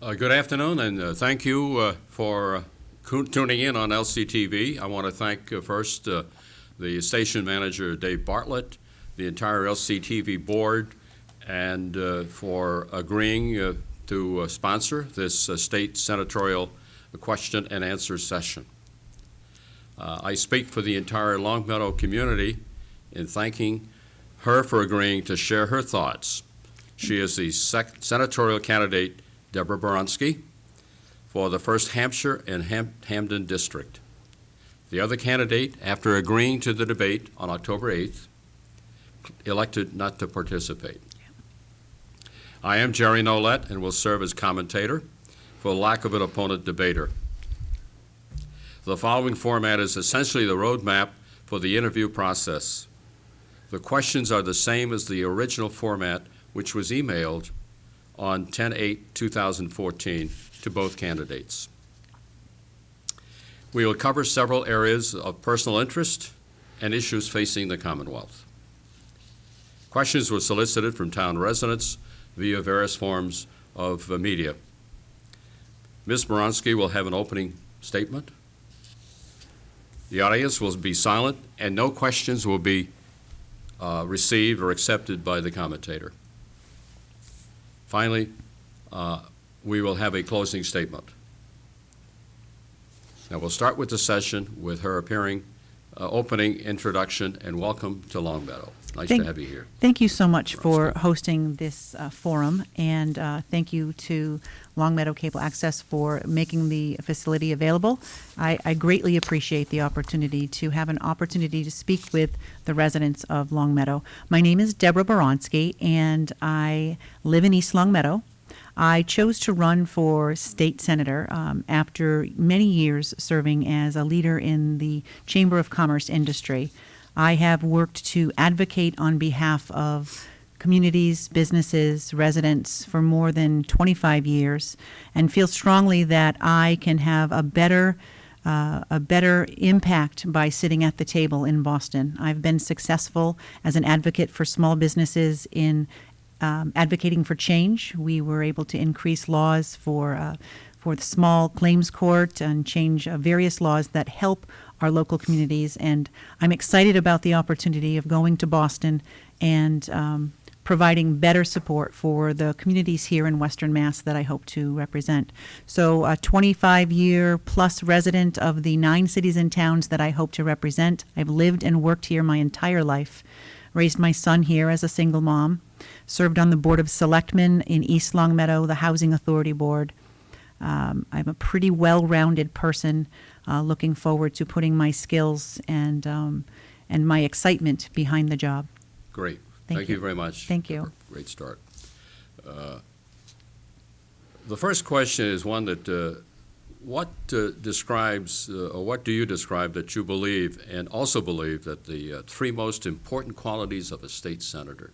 Good afternoon, and thank you for tuning in on LCTV. I want to thank first the station manager, Dave Bartlett, the entire LCTV board, and for agreeing to sponsor this state senatorial question and answer session. I speak for the entire Longmeadow community in thanking her for agreeing to share her thoughts. She is the senatorial candidate Deborah Boronski for the 1st Hampshire and Hamden District. The other candidate, after agreeing to the debate on October 8th, elected not to participate. I am Jerry Nolet and will serve as commentator for lack of an opponent debater. The following format is essentially the roadmap for the interview process. The questions are the same as the original format, which was emailed on 10/8/2014 to both candidates. We will cover several areas of personal interest and issues facing the Commonwealth. Questions were solicited from town residents via various forms of media. Ms. Boronski will have an opening statement. The audience will be silent, and no questions will be received or accepted by the commentator. Finally, we will have a closing statement. Now we'll start with the session with her appearing, opening introduction, and welcome to Longmeadow. Nice to have you here. Thank you so much for hosting this forum, and thank you to Longmeadow Cable Access for making the facility available. I greatly appreciate the opportunity to have an opportunity to speak with the residents of Longmeadow. My name is Deborah Boronski, and I live in East Longmeadow. I chose to run for state senator after many years serving as a leader in the Chamber of Commerce industry. I have worked to advocate on behalf of communities, businesses, residents for more than 25 years, and feel strongly that I can have a better impact by sitting at the table in Boston. I've been successful as an advocate for small businesses in advocating for change. We were able to increase laws for the small claims court and change various laws that help our local communities. And I'm excited about the opportunity of going to Boston and providing better support for the communities here in Western Mass that I hope to represent. So a 25-year plus resident of the 9 cities and towns that I hope to represent. I've lived and worked here my entire life, raised my son here as a single mom, served on the Board of Selectmen in East Longmeadow, the Housing Authority Board. I'm a pretty well-rounded person, looking forward to putting my skills and my excitement behind the job. Great. Thank you very much. Thank you. Great start. The first question is one that what describes, or what do you describe that you believe and also believe that the 3 most important qualities of a state senator?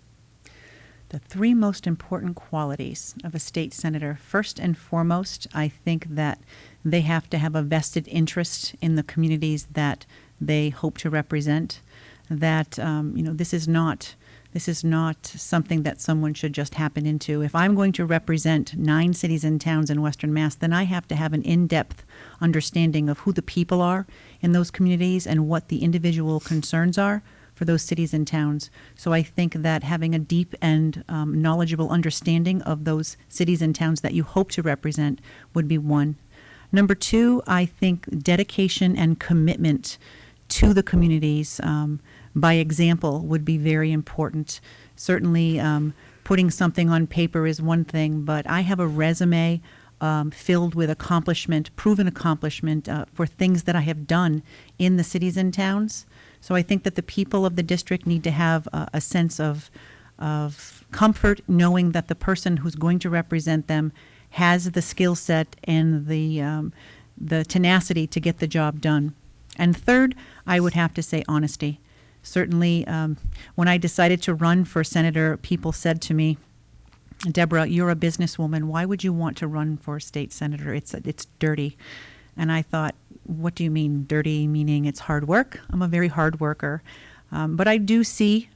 The 3 most important qualities of a state senator. First and foremost, I think that they have to have a vested interest in the communities that they hope to represent. That this is not something that someone should just happen into. If I'm going to represent 9 cities and towns in Western Mass, then I have to have an in-depth understanding of who the people are in those communities and what the individual concerns are for those cities and towns. So I think that having a deep and knowledgeable understanding of those cities and towns that you hope to represent would be one. Number 2, I think dedication and commitment to the communities by example would be very important. Certainly putting something on paper is one thing, but I have a resume filled with proven accomplishment for things that I have done in the cities and towns. So I think that the people of the district need to have a sense of comfort knowing that the person who's going to represent them has the skill set and the tenacity to get the job done. And third, I would have to say honesty. Certainly, when I decided to run for senator, people said to me, Deborah, you're a businesswoman. Why would you want to run for state senator? It's dirty. And I thought, what do you mean dirty, meaning it's hard work? I'm a very hard worker. But I do see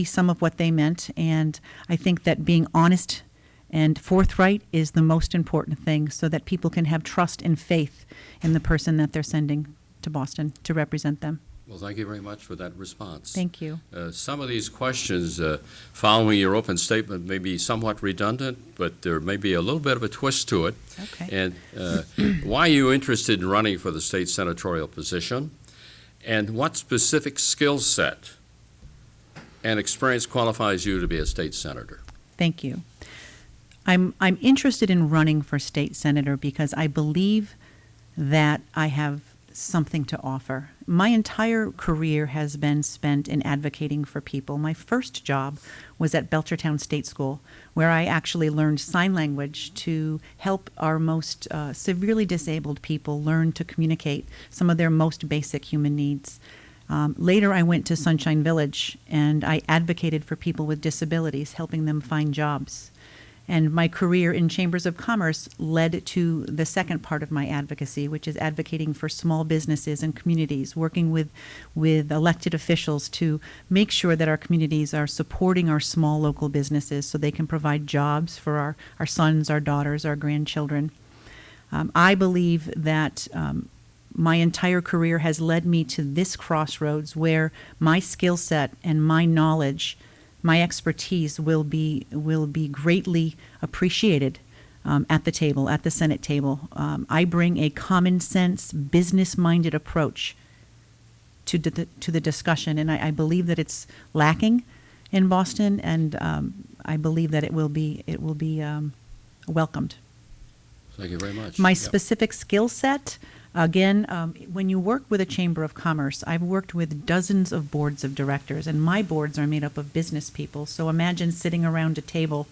some of what they meant. And I think that being honest And forthright is the most important thing so that people can have trust and faith in the person that they're sending to Boston to represent them. Well, thank you very much for that response. Thank you. Some of these questions following your open statement may be somewhat redundant, but there may be a little bit of a twist to it. Okay. And why are you interested in running for the state senatorial position? And what specific skill set and experience qualifies you to be a state senator? Thank you. I'm interested in running for state senator because I believe that I have something to offer. My entire career has been spent in advocating for people. My first job was at Belchertown State School, where I actually learned sign language to help our most severely disabled people learn to communicate some of their most basic human needs. Later, I went to Sunshine Village, and I advocated for people with disabilities, helping them find jobs. And my career in chambers of commerce led to the second part of my advocacy, which is advocating for small businesses and communities, working with elected officials to make sure that our communities are supporting our small local businesses so they can provide jobs for our sons, our daughters, our grandchildren. I believe that my entire career has led me to this crossroads where my skill set and my knowledge, my expertise will be greatly appreciated at the table, at the Senate table. I bring a common sense, business-minded approach to the discussion, and I believe that it's lacking in Boston, and I believe that it will be welcomed. Thank you very much. My specific skill set. Again, when you work with a Chamber of Commerce, I've worked with dozens of boards of directors, and my boards are made up of business people. So imagine sitting around a table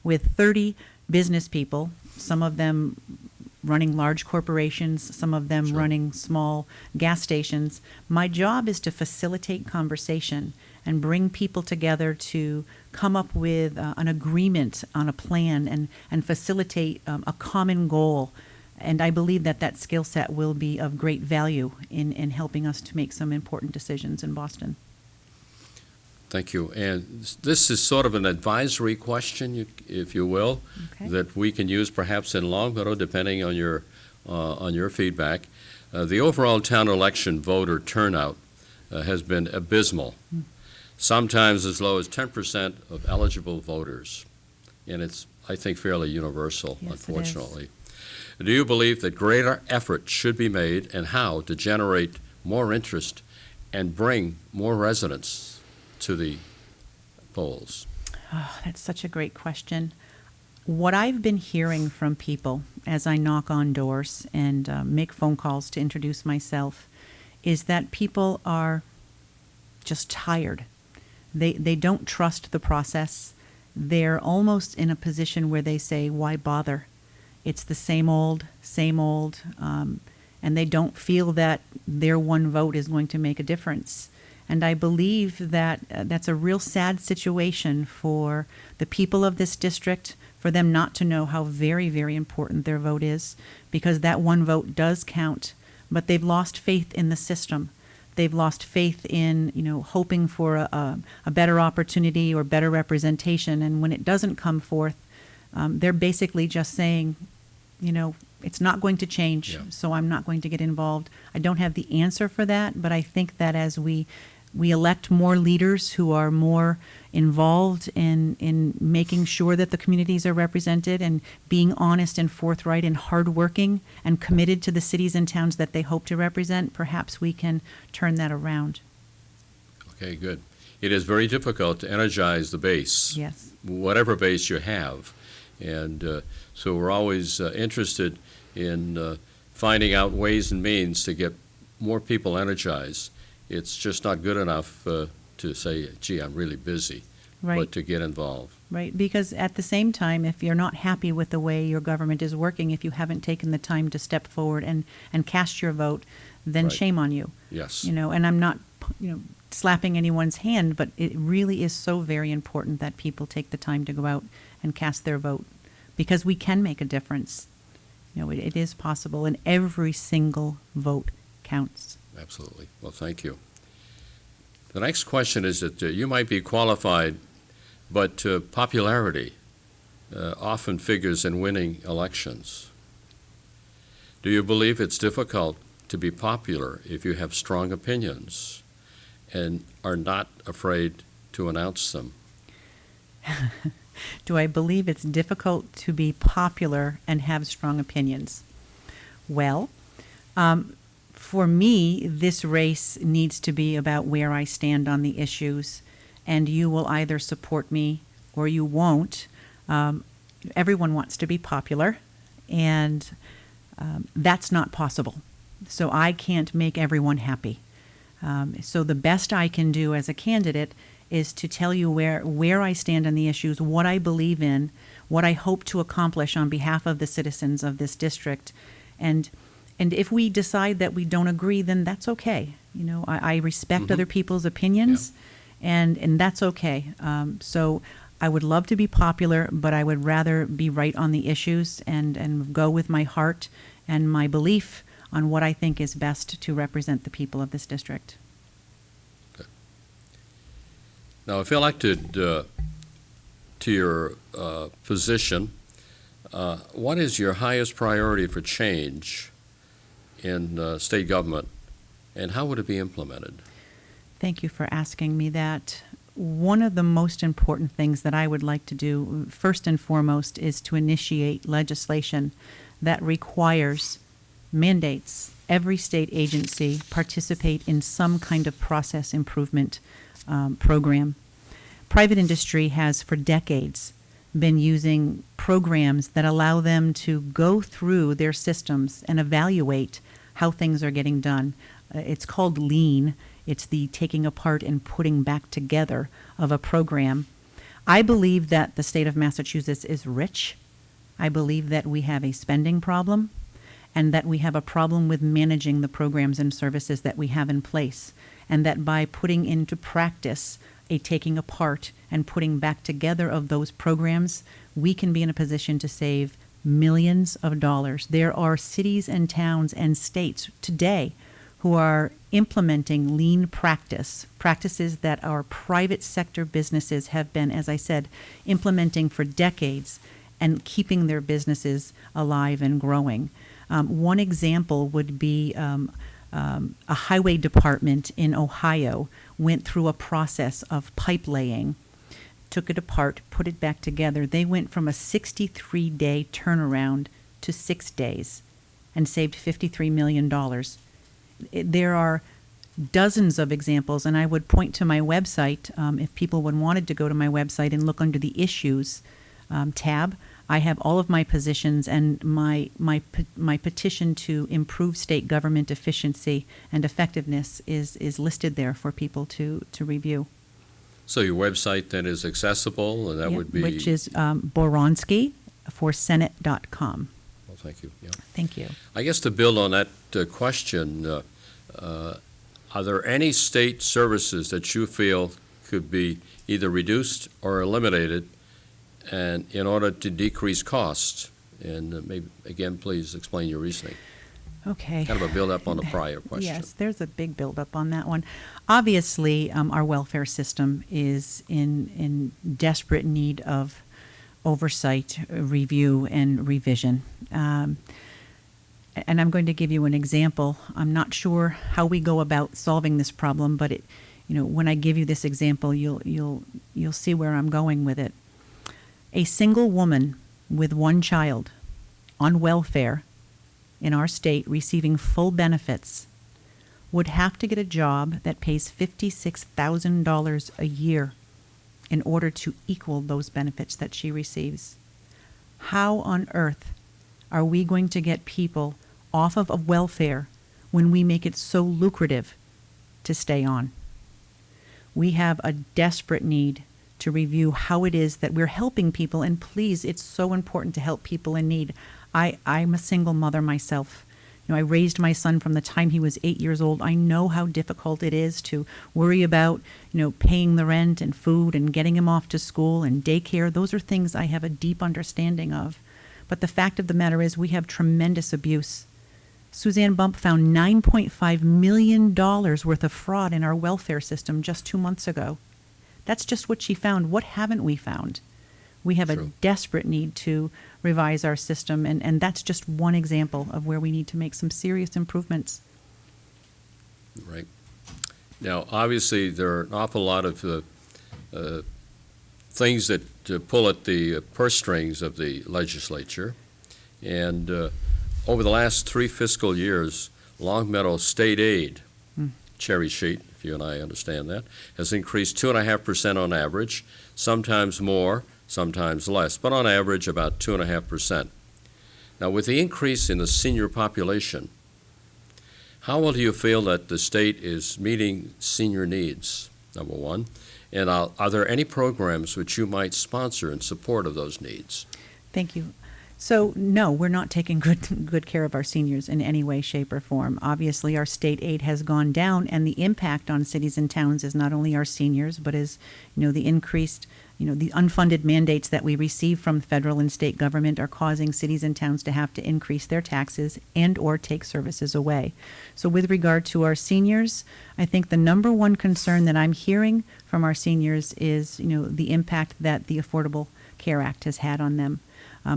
with 30 business people, some of them running large corporations, some of them running small gas stations. My job is to facilitate conversation and bring people together to come up with an agreement on a plan and facilitate a common goal. And I believe that skill set will be of great value in helping us to make some important decisions in Boston. Thank you. And this is sort of an advisory question, if you will, Okay. that we can use perhaps in Longmeadow, depending on your feedback. The overall town election voter turnout has been abysmal, sometimes as low as 10% of eligible voters. And it's, I think, fairly universal, Yes, unfortunately. Do you believe that greater effort should be made, and how, to generate more interest and bring more residents to the polls? Oh, that's such a great question. What I've been hearing from people as I knock on doors and make phone calls to introduce myself is that people are just tired. They don't trust the process. They're almost in a position where they say, why bother? It's the same old, and they don't feel that their one vote is going to make a difference. And I believe that that's a real sad situation for the people of this district, for them not to know how very, very important their vote is, because that one vote does count, but they've lost faith in the system. They've lost faith in, hoping for a better opportunity or better representation, and when it doesn't come forth, they're basically just saying, it's not going to change, so I'm not going to get involved. I don't have the answer for that, but I think that as we elect more leaders who are more involved in making sure that the communities are represented and being honest and forthright and hardworking and committed to the cities and towns that they hope to represent, perhaps we can turn that around. Okay, good. It is very difficult to energize the base, Yes. whatever base you have. And so we're always interested in finding out ways and means to get more people energized. It's just not good enough to say, gee, I'm really busy, Right. but to get involved. Right, because at the same time, if you're not happy with the way your government is working, if you haven't taken the time to step forward and cast your vote, then Right. shame on you. Yes. And I'm not, slapping anyone's hand, but it really is so very important that people take the time to go out and cast their vote, because we can make a difference. It is possible, and every single vote counts. Absolutely. Well, thank you. The next question is that you might be qualified, but popularity often figures in winning elections. Do you believe it's difficult to be popular if you have strong opinions and are not afraid to announce them? Do I believe it's difficult to be popular and have strong opinions? Well, for me, this race needs to be about where I stand on the issues, and you will either support me or you won't. Everyone wants to be popular, and that's not possible. So I can't make everyone happy. So the best I can do as a candidate is to tell you where I stand on the issues, what I believe in, what I hope to accomplish on behalf of the citizens of this district. And if we decide that we don't agree, then that's okay. You know, I respect other people's opinions, and that's okay. So I would love to be popular, but I would rather be right on the issues and go with my heart and my belief on what I think is best to represent the people of this district. Now, if elected to your position, what is your highest priority for change in state government, and how would it be implemented? Thank you for asking me that. One of the most important things that I would like to do, first and foremost, is to initiate legislation that mandates every state agency participate in some kind of process improvement program. Private industry has for decades been using programs that allow them to go through their systems and evaluate how things are getting done. It's called lean. It's the taking apart and putting back together of a program. I believe that the state of Massachusetts is rich. I believe that we have a spending problem and that we have a problem with managing the programs and services that we have in place, and that by putting into practice a taking apart and putting back together of those programs, we can be in a position to save millions of dollars. There are cities and towns and states today who are implementing lean practices that our private sector businesses have been, as I said, implementing for decades and keeping their businesses alive and growing. One example would be a highway department in Ohio went through a process of pipe laying, took it apart, put it back together. They went from a 63-day turnaround to 6 days and saved $53 million. There are dozens of examples, and I would point to my website if people wanted to go to my website and look under the issues tab. I have all of my positions, and my petition to improve state government efficiency and effectiveness is listed there for people to review. So your website then is accessible, and that would be... Which is Boronski for Senate.com. Well, thank you. Yeah. Thank you. I guess to build on that question, are there any state services that you feel could be either reduced or eliminated, and in order to decrease costs? And maybe, again, please explain your reasoning. Okay. Kind of a build-up on the prior question. Yes, there's a big build-up on that one. Obviously, our welfare system is in desperate need of oversight, review, and revision. And I'm going to give you an example. I'm not sure how we go about solving this problem, but when I give you this example, you'll see where I'm going with it. A single woman with one child on welfare in our state receiving full benefits would have to get a job that pays $56,000 a year in order to equal those benefits that she receives. How on earth are we going to get people off of welfare when we make it so lucrative to stay on? We have a desperate need to review how it is that we're helping people, and please, it's so important to help people in need. I'm a single mother myself. I raised my son from the time he was 8 years old. I know how difficult it is to worry about, paying the rent and food and getting him off to school and daycare. Those are things I have a deep understanding of. But the fact of the matter is we have tremendous abuse. Suzanne Bump found $9.5 million worth of fraud in our welfare system just 2 months ago. That's just what she found. What haven't we found? We have a True. desperate need to revise our system, and that's just one example of where we need to make some serious improvements. Right. Now, obviously, there are an awful lot of things that pull at the purse strings of the legislature. And over the last 3 fiscal years, Longmeadow state aid, cherry sheet, if you and I understand that, has increased 2.5% on average, sometimes more, sometimes less, but on average about 2.5%. Now, with the increase in the senior population, how well do you feel that the state is meeting senior needs, number one? And are there any programs which you might sponsor in support of those needs? Thank you. So, no, we're not taking good care of our seniors in any way, shape, or form. Obviously, our state aid has gone down, and the impact on cities and towns is not only our seniors, but is, the increased, the unfunded mandates that we receive from federal and state government are causing cities and towns to have to increase their taxes and or take services away. So with regard to our seniors, I think the number one concern that I'm hearing from our seniors is, the impact that the Affordable Care Act has had on them.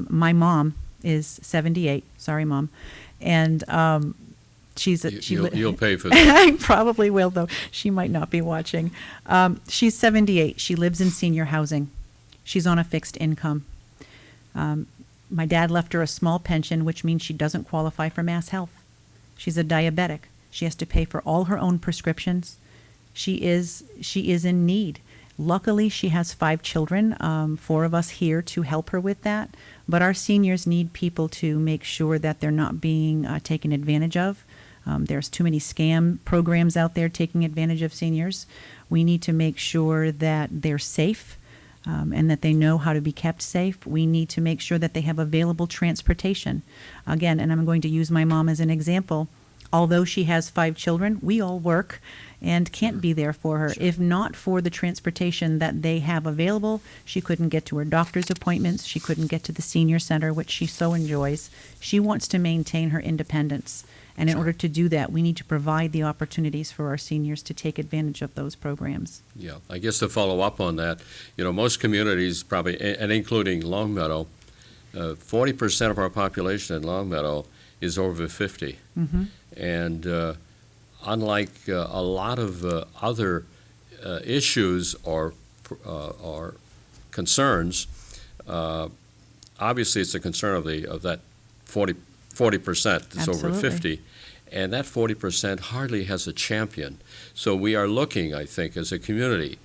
My mom is 78. Sorry, Mom. And You'll pay for that. I probably will, though. She might not be watching. She's 78. She lives in senior housing. She's on a fixed income. My dad left her a small pension, which means she doesn't qualify for Mass Health. She's a diabetic. She has to pay for all her own prescriptions. She is in need. Luckily, she has 5 children, 4 of us here to help her with that. But our seniors need people to make sure that they're not being taken advantage of. There's too many scam programs out there taking advantage of seniors. We need to make sure that they're safe and that they know how to be kept safe. We need to make sure that they have available transportation. Again, and I'm going to use my mom as an example. Although she has 5 children, we all work and can't be there for her. If not for the transportation that they have available, she couldn't get to her doctor's appointments. She couldn't get to the senior center, which she so enjoys. She wants to maintain her independence. And in order to do that, we need to provide the opportunities for our seniors to take advantage of those programs. Yeah, I guess to follow up on that, most communities probably, and including Longmeadow, 40% of our population in Longmeadow is over 50. Mm-hmm. And unlike a lot of other issues or concerns, obviously it's a concern of that 40% that's over Absolutely. 50, and that 40% hardly has a champion. So we are looking, I think, as a community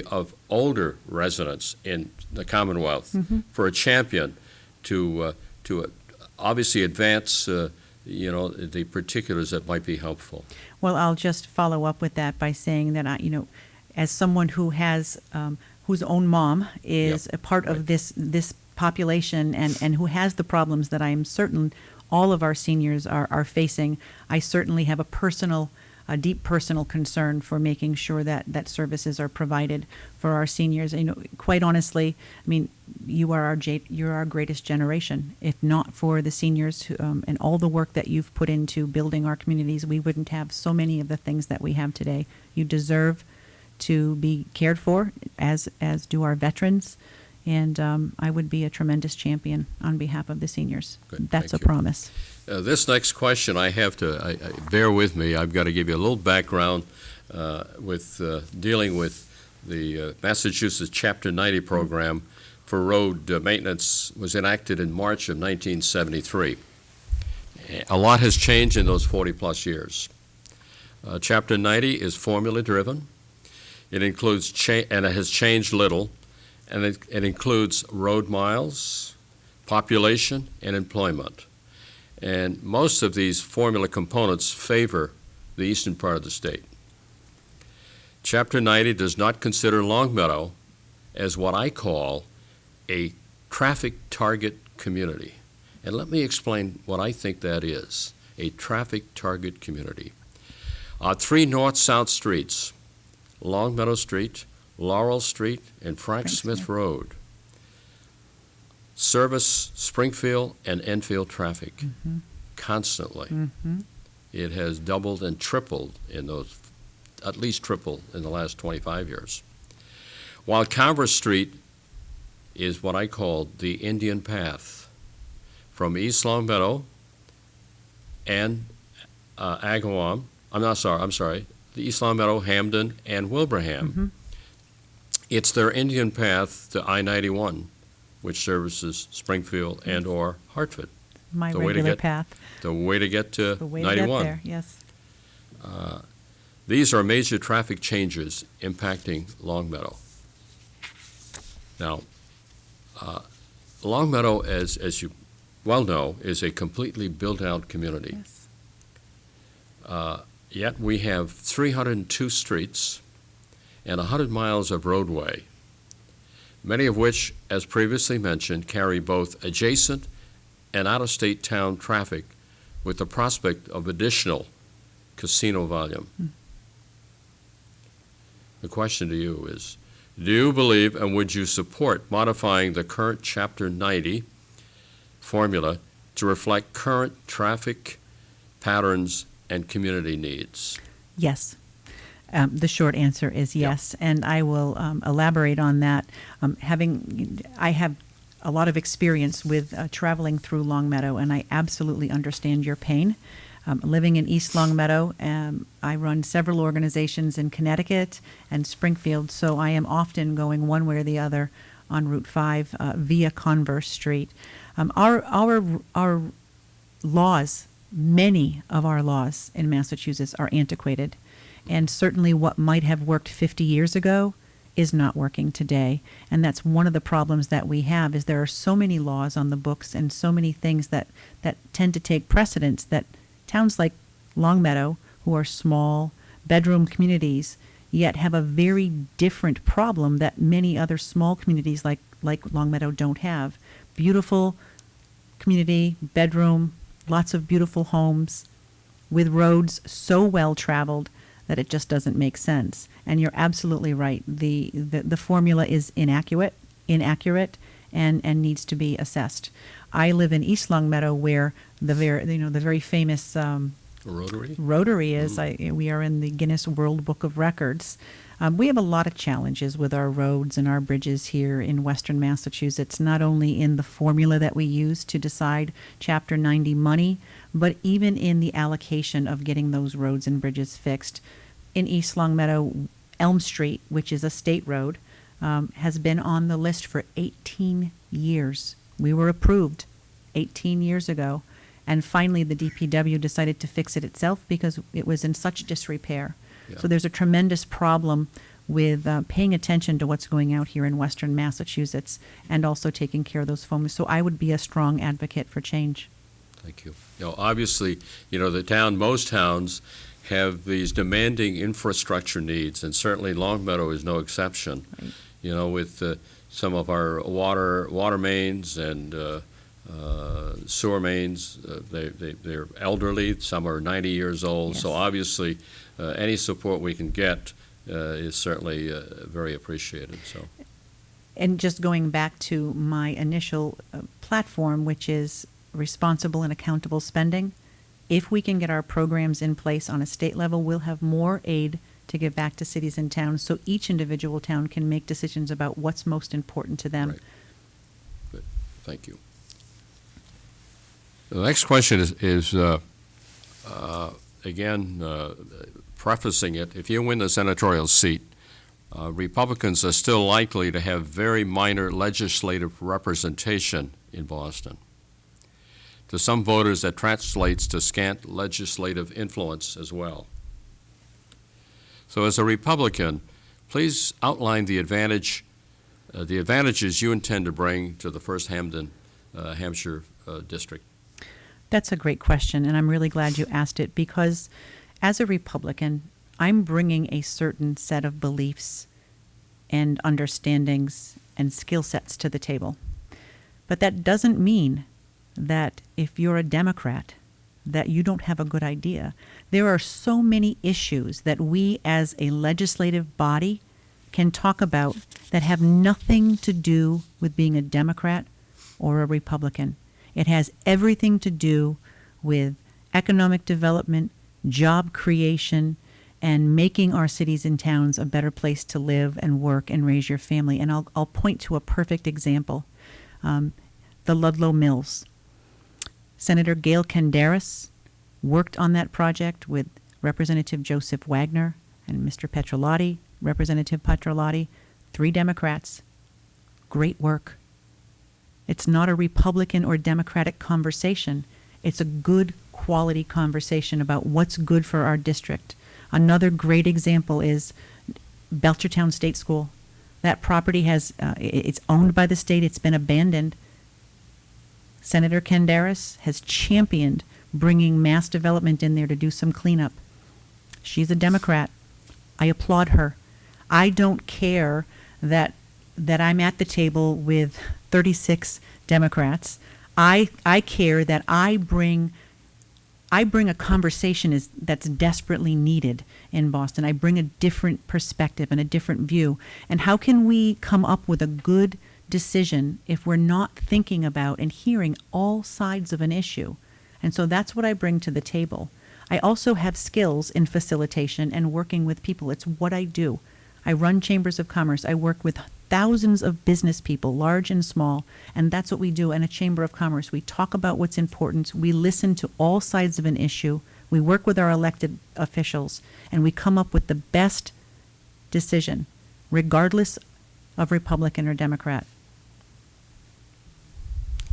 of older residents in the Commonwealth Mm-hmm. for a champion to obviously advance the particulars that might be helpful. Well, I'll just follow up with that by saying that as someone who has whose own mom is a part of this population and who has the problems that I am certain all of our seniors are facing, I certainly have a deep personal concern for making sure that services are provided for our seniors. Quite honestly, I mean, you're our greatest generation. If not for the seniors and all the work that you've put into building our communities, we wouldn't have so many of the things that we have today. You deserve to be cared for, as do our veterans. And I would be a tremendous champion on behalf of the seniors. Good, That's thank a you. promise. This next question, bear with me. I've got to give you a little background with dealing with the Massachusetts Chapter 90 program for road maintenance was enacted in March of 1973. A lot has changed in those 40-plus years. Chapter 90 is formula-driven. It includes, and it has changed little, and it includes road miles, population, and employment. And most of these formula components favor the eastern part of the state. Chapter 90 does not consider Longmeadow as what I call a traffic target community. And let me explain what I think that is, a traffic target community. 3 north-south streets, Longmeadow Street, Laurel Street, and Frank Smith Road, service Springfield and Enfield traffic constantly. Mm-hmm. It has doubled and tripled at least tripled in the last 25 years. While Converse Street is what I call the Indian Path from East Longmeadow and Agawam. I'm sorry, the East Longmeadow, Hampden, and Wilbraham. Mm-hmm. It's their Indian Path to I-91, which services Springfield and or Hartford. My The way to regular get- path. The way to get to The way to 91. get there, yes. These are major traffic changes impacting Longmeadow. Now, Longmeadow, as you well know, is a completely built-out community. Yes. Yet we have 302 streets and 100 miles of roadway, many of which, as previously mentioned, carry both adjacent and out-of-state town traffic with the prospect of additional casino volume. The question to you is, do you believe and would you support modifying the current Chapter 90 formula to reflect current traffic patterns and community needs? Yes. The short answer is yes, and I will elaborate on that. I have a lot of experience with traveling through Longmeadow, and I absolutely understand your pain. Living in East Longmeadow, I run several organizations in Connecticut and Springfield, so I am often going one way or the other on Route 5 via Converse Street. Our laws, many of our laws in Massachusetts are antiquated, and certainly what might have worked 50 years ago is not working today. And that's one of the problems that we have, is there are so many laws on the books and so many things that tend to take precedence that towns like Longmeadow, who are small bedroom communities, yet have a very different problem that many other small communities like Longmeadow don't have. Beautiful community, bedroom, lots of beautiful homes with roads so well traveled that it just doesn't make sense. And you're absolutely right. The formula is inaccurate, and needs to be assessed. I live in East Longmeadow, where the very famous Rotary is. We are in the Guinness World Book of Records. We have a lot of challenges with our roads and our bridges here in Western Massachusetts, not only in the formula that we use to decide Chapter 90 money, but even in the allocation of getting those roads and bridges fixed. In East Longmeadow, Elm Street, which is a state road, has been on the list for 18 years. We were approved 18 years ago, and finally the DPW decided to fix it itself because it was in such disrepair. Yeah. So there's a tremendous problem with paying attention to what's going out here in Western Massachusetts and also taking care of those homes. So I would be a strong advocate for change. Thank you. Obviously, most towns have these demanding infrastructure needs, and certainly Longmeadow is no exception. Right. With some of our water mains and sewer mains, they're elderly. Some are 90 years old. Yes. So obviously, any support we can get is certainly very appreciated. So. And just going back to my initial platform, which is responsible and accountable spending, if we can get our programs in place on a state level, we'll have more aid to give back to cities and towns, so each individual town can make decisions about what's most important to them. Right. Good. Thank you. The next question is prefacing it, if you win the senatorial seat, Republicans are still likely to have very minor legislative representation in Boston. To some voters, that translates to scant legislative influence as well. So as a Republican, please outline the advantages you intend to bring to the 1st Hampden, Hampshire district. That's a great question, and I'm really glad you asked it, because as a Republican, I'm bringing a certain set of beliefs and understandings and skill sets to the table. But that doesn't mean that if you're a Democrat, that you don't have a good idea. There are so many issues that we as a legislative body can talk about that have nothing to do with being a Democrat or a Republican. It has everything to do with economic development, job creation, and making our cities and towns a better place to live and work and raise your family. And I'll point to a perfect example, the Ludlow Mills. Senator Gail Canderas worked on that project with Representative Joseph Wagner and Mr. Petrolotti, Representative Petrolotti, 3 Democrats. Great work. It's not a Republican or Democratic conversation. It's a good quality conversation about what's good for our district. Another great example is Belchertown State School. That property it's owned by the state. It's been abandoned. Senator Canderas has championed bringing mass development in there to do some cleanup. She's a Democrat. I applaud her. I don't care that I'm at the table with 36 Democrats. I care that I bring a conversation that's desperately needed in Boston. I bring a different perspective and a different view. And how can we come up with a good decision if we're not thinking about and hearing all sides of an issue? And so that's what I bring to the table. I also have skills in facilitation and working with people. It's what I do. I run chambers of commerce. I work with thousands of business people, large and small, and that's what we do in a chamber of commerce. We talk about what's important. We listen to all sides of an issue. We work with our elected officials, and we come up with the best decision, regardless of Republican or Democrat.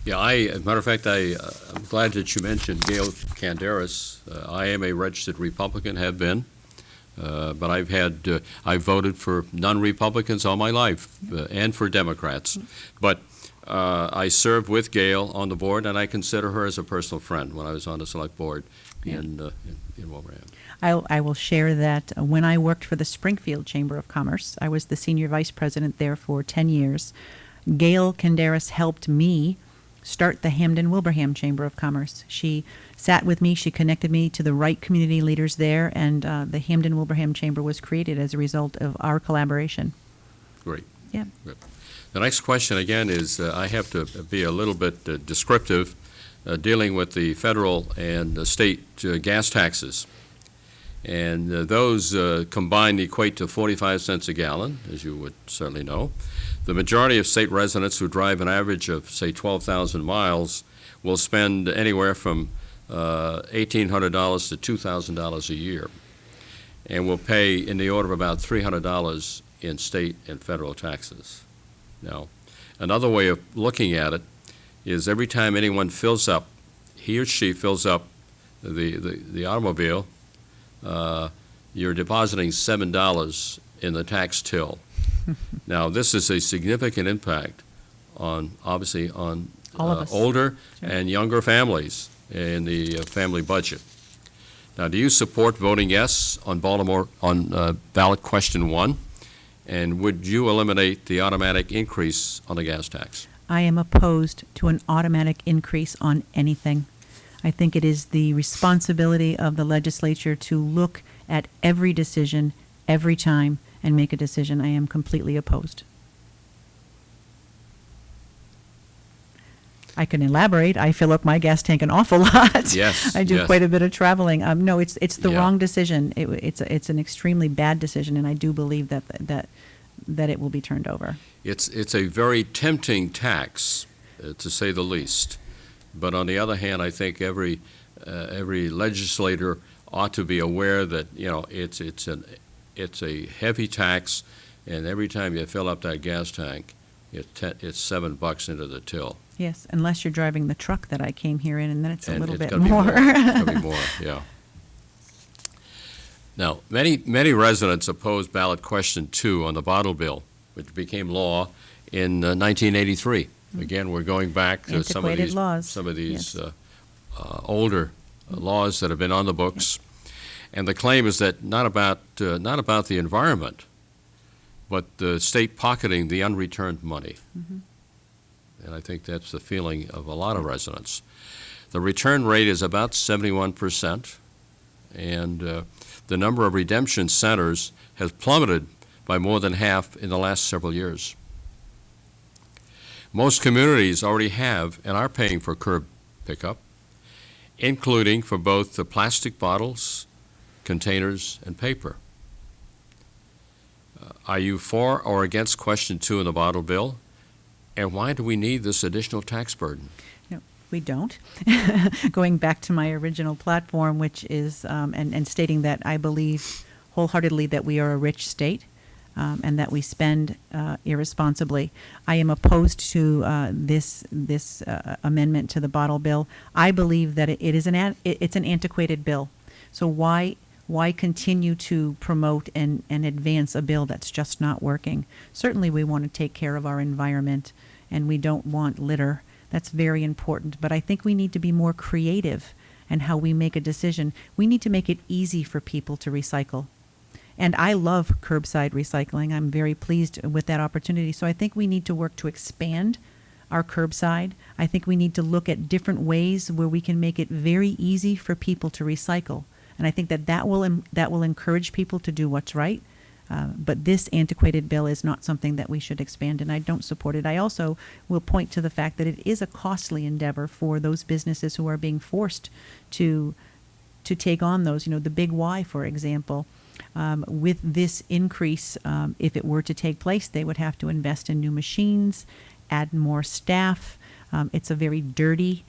Yeah, as a matter of fact, I'm glad that you mentioned Gail Canderas. I am a registered Republican, have been, but I've voted for non-Republicans all my life, and for Democrats. But I served with Gail on the board, and I consider her as a personal friend when I was on the select board in Wilbraham. I will share that when I worked for the Springfield Chamber of Commerce, I was the senior vice president there for 10 years. Gail Canderas helped me start the Hamden-Wilbraham Chamber of Commerce. She sat with me, she connected me to the right community leaders there, and the Hamden-Wilbraham Chamber was created as a result of our collaboration. Great. Yeah. Good. The next question, again, is I have to be a little bit descriptive, dealing with the federal and state gas taxes. And those combined equate to 45 cents a gallon, as you would certainly know. The majority of state residents who drive an average of, say, 12,000 miles will spend anywhere from $1,800 to $2,000 a year, and will pay in the order of about $300 in state and federal taxes. Now, another way of looking at it is every time anyone fills up, he or she fills up the automobile, you're depositing $7 in the tax till. Now, this is a significant impact on, obviously, on All of us. older Sure. and younger families in the family budget. Now, do you support voting yes on ballot question 1? And would you eliminate the automatic increase on the gas tax? I am opposed to an automatic increase on anything. I think it is the responsibility of the legislature to look at every decision every time and make a decision. I am completely opposed. I can elaborate. I fill up my gas tank an awful lot. Yes, I do yes. quite a bit of traveling. No, it's the Yeah. wrong decision. It's an extremely bad decision, and I do believe that it will be turned over. It's a very tempting tax, to say the least. But on the other hand, I think every legislator ought to be aware that it's a heavy tax, and every time you fill up that gas tank, it's $7 into the till. Yes, unless you're driving the truck that I came here in, and then it's a And little it's bit gotta be more. It's gonna be more, yeah. Now, many residents opposed ballot question 2 on the bottle bill, which became law in 1983. Again, we're going back to some of Antiquated these laws, older Mm-hmm. laws that have been on the books, and the claim is that not about the environment, but the state pocketing the unreturned money. Mm-hmm. And I think that's the feeling of a lot of residents. The return rate is about 71%, and the number of redemption centers has plummeted by more than half in the last several years. Most communities already have and are paying for curb pickup, including for both the plastic bottles, containers, and paper. Are you for or against question 2 in the bottle bill? And why do we need this additional tax burden? No, we don't. Going back to my original platform, which is, and stating that I believe wholeheartedly that we are a rich state, and that we spend irresponsibly. I am opposed to this amendment to the bottle bill. I believe that it's an antiquated bill. So why continue to promote and advance a bill that's just not working? Certainly we want to take care of our environment, and we don't want litter. That's very important. But I think we need to be more creative in how we make a decision. We need to make it easy for people to recycle. And I love curbside recycling. I'm very pleased with that opportunity. So I think we need to work to expand our curbside. I think we need to look at different ways where we can make it very easy for people to recycle. And I think that will encourage people to do what's right. But this antiquated bill is not something that we should expand, and I don't support it. I also will point to the fact that it is a costly endeavor for those businesses who are being forced to take on those. You know, the Big Y, for example. With this increase, if it were to take place, they would have to invest in new machines, add more staff. It's a very dirty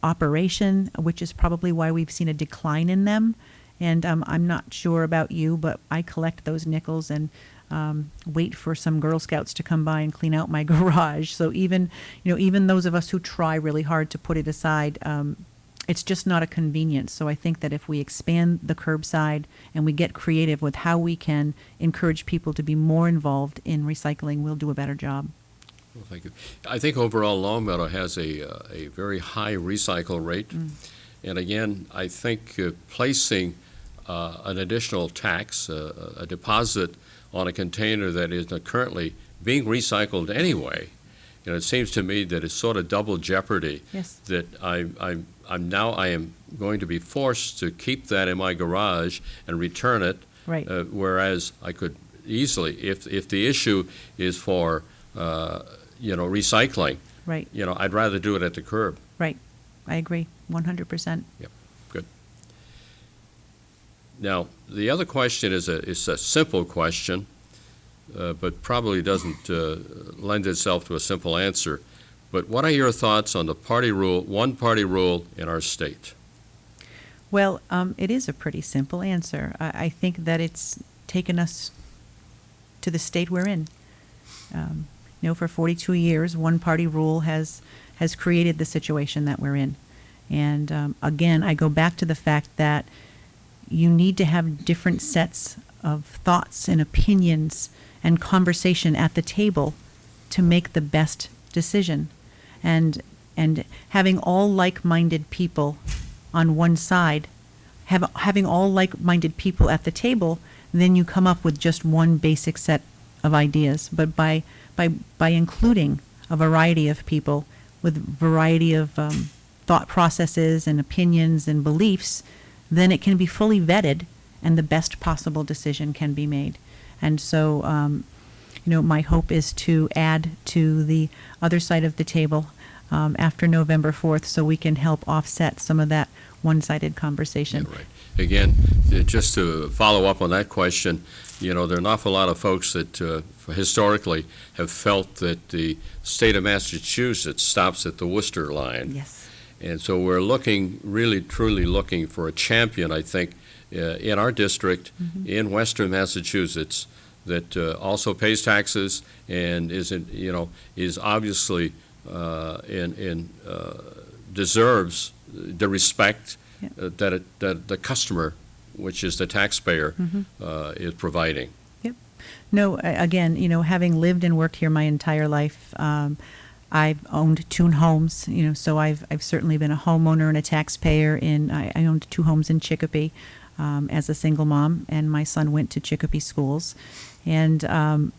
operation, which is probably why we've seen a decline in them. And I'm not sure about you, but I collect those nickels and wait for some Girl Scouts to come by and clean out my garage. So even those of us who try really hard to put it aside, it's just not a convenience. So I think that if we expand the curbside and we get creative with how we can encourage people to be more involved in recycling, we'll do a better job. Well, thank you. I think overall Longmeadow has a very high recycle rate. And again, I think placing an additional tax, a deposit on a container that is currently being recycled anyway, it seems to me that it's sort of double jeopardy. Yes. That I am going to be forced to keep that in my garage and return it. Right. Whereas I could easily, if the issue is for recycling, Right. I'd rather do it at the curb. Right. I agree 100%. Yep. Good. Now, the other question is a simple question, but probably doesn't lend itself to a simple answer. But what are your thoughts on the one-party rule in our state? Well, it is a pretty simple answer. I think that it's taken us to the state we're in. For 42 years, one-party rule has created the situation that we're in. And again, I go back to the fact that you need to have different sets of thoughts and opinions and conversation at the table to make the best decision. And having all like-minded people on one side, having all like-minded people at the table, then you come up with just one basic set of ideas. But by including a variety of people with variety of thought processes and opinions and beliefs, then it can be fully vetted and the best possible decision can be made. And so, my hope is to add to the other side of the table after November 4th so we can help offset some of that one-sided conversation. Yeah, right. Again, just to follow up on that question, there are an awful lot of folks that historically have felt that the state of Massachusetts stops at the Worcester line. Yes. And so we're really truly looking for a champion, I think, in our district, in Western Massachusetts, that also pays taxes and is obviously deserves the respect that the customer, which is the taxpayer, is providing. Yep. No, again, having lived and worked here my entire life, I've owned 2 homes, so I've certainly been a homeowner and a taxpayer. I owned 2 homes in Chicopee as a single mom, and my son went to Chicopee schools. And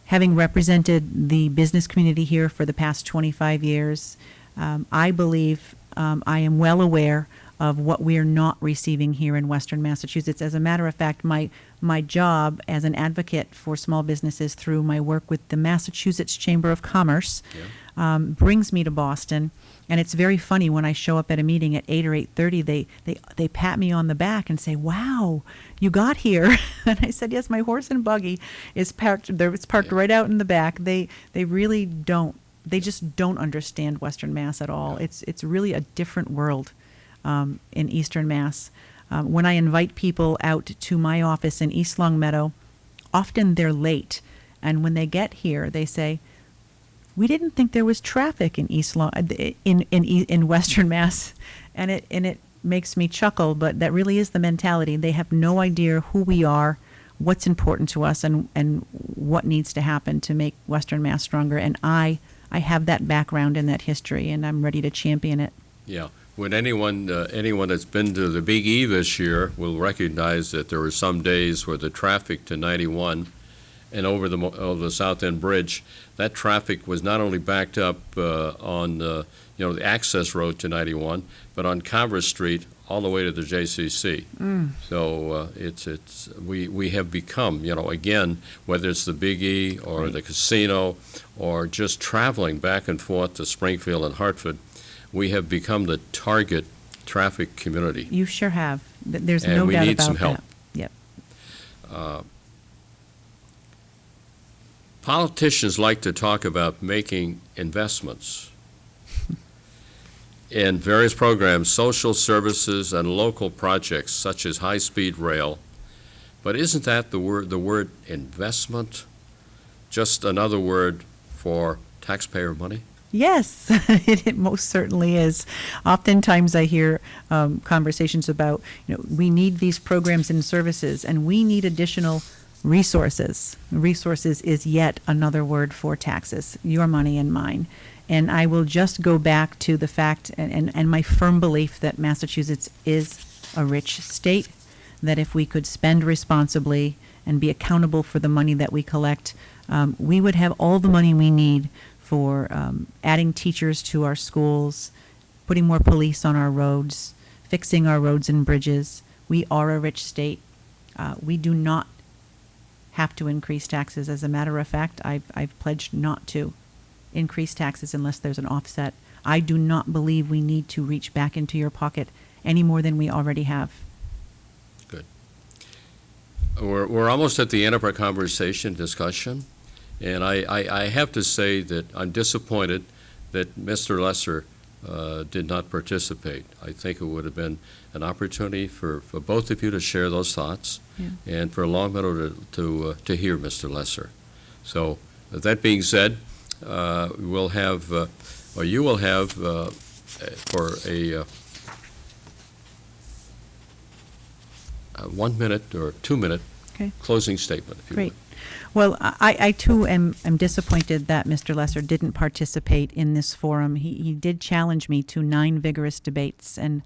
having represented the business community here for the past 25 years, I believe I am well aware of what we are not receiving here in Western Massachusetts. As a matter of fact, my job as an advocate for small businesses through my work with the Massachusetts Chamber of Commerce brings me to Boston. And it's very funny when I show up at a meeting at 8 or 8:30, they pat me on the back and say, "Wow, you got here." And I said, "Yes, my horse and buggy is parked there. It's parked right out in the back." They really don't. They just don't understand Western Mass at all. It's really a different world in Eastern Mass. When I invite people out to my office in East Longmeadow, often they're late, and when they get here, they say, "We didn't think there was traffic in in Western Mass," and it makes me chuckle. But that really is the mentality. They have no idea who we are, what's important to us, and what needs to happen to make Western Mass stronger. And I have that background and that history, and I'm ready to champion it. Yeah. When anyone that's been to the Big E this year will recognize that there were some days where the traffic to 91 and over the South End Bridge, that traffic was not only backed up on the access road to 91, but on Congress Street all the way to the JCC. So we have become, again, whether it's the Big E or the casino or just traveling back and forth to Springfield and Hartford, we have become the target traffic community. You sure have. There's And no we doubt need about some help. that. Yep. Politicians like to talk about making investments in various programs, social services, and local projects such as high-speed rail. But isn't that the word investment just another word for taxpayer money? Yes, it most certainly is. Oftentimes I hear conversations about, we need these programs and services, and we need additional resources. Resources is yet another word for taxes, your money and mine. And I will just go back to the fact and my firm belief that Massachusetts is a rich state, that if we could spend responsibly and be accountable for the money that we collect, we would have all the money we need for adding teachers to our schools, putting more police on our roads, fixing our roads and bridges. We are a rich state. We do not have to increase taxes. As a matter of fact, I've pledged not to increase taxes unless there's an offset. I do not believe we need to reach back into your pocket any more than we already have. Good. We're almost at the end of our discussion. And I have to say that I'm disappointed that Mr. Lesser did not participate. I think it would have been an opportunity for both of you to share those thoughts and for Longmeadow to hear Mr. Lesser. So that being said, we'll have, or you will have for a 1 minute or 2 minute closing statement, if you Great. would. Well, I too am disappointed that Mr. Lesser didn't participate in this forum. He did challenge me to 9 vigorous debates, and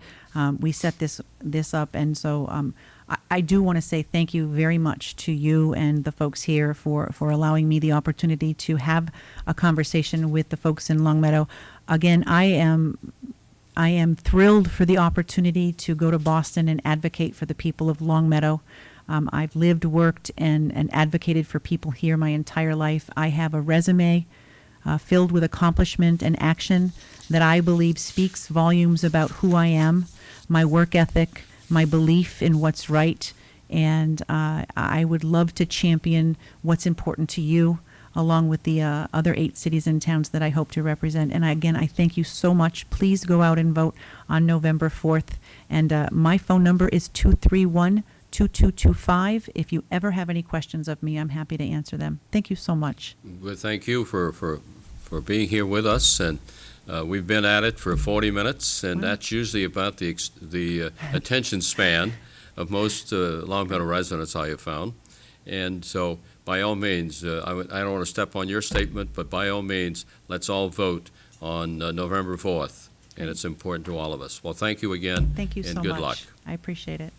we set this up. And so I do want to say thank you very much to you and the folks here for allowing me the opportunity to have a conversation with the folks in Longmeadow. Again, I am thrilled for the opportunity to go to Boston and advocate for the people of Longmeadow. I've lived, worked, and advocated for people here my entire life. I have a resume filled with accomplishment and action that I believe speaks volumes about who I am, my work ethic, my belief in what's right, and I would love to champion what's important to you, along with the other 8 cities and towns that I hope to represent. And again, I thank you so much. Please go out and vote on November 4th. And my phone number is 231-2225. If you ever have any questions of me, I'm happy to answer them. Thank you so much. Well, thank you for being here with us, and we've been at it for 40 minutes, and that's usually about the attention span of most Longmeadow residents, I have found. And so, by all means, I don't want to step on your statement, but by all means, let's all vote on November 4th, and it's important to all of us. Well, thank you again. Thank you and so good much. luck. I appreciate it.